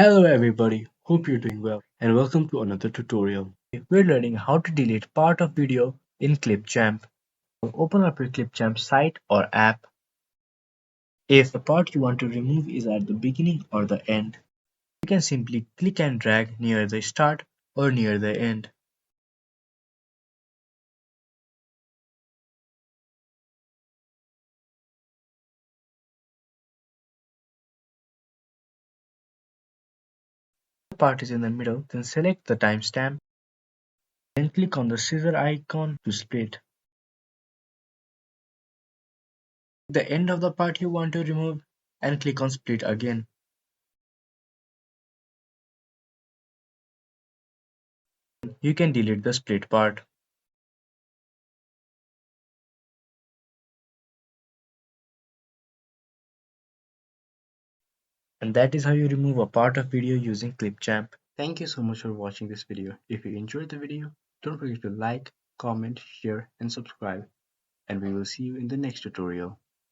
Hello everybody, hope you're doing well and welcome to another tutorial. We're learning how to delete part of video in ClipChamp. Open up your ClipChamp site or app. If the part you want to remove is at the beginning or the end, you can simply click and drag near the start or near the end. If the part is in the middle, then select the timestamp, then click on the scissor icon to split. The end of the part you want to remove and click on split again. You can delete the split part. And that is how you remove a part of video using ClipChamp. Thank you so much for watching this video. If you enjoyed the video, don't forget to like, comment, share and subscribe. And we will see you in the next tutorial.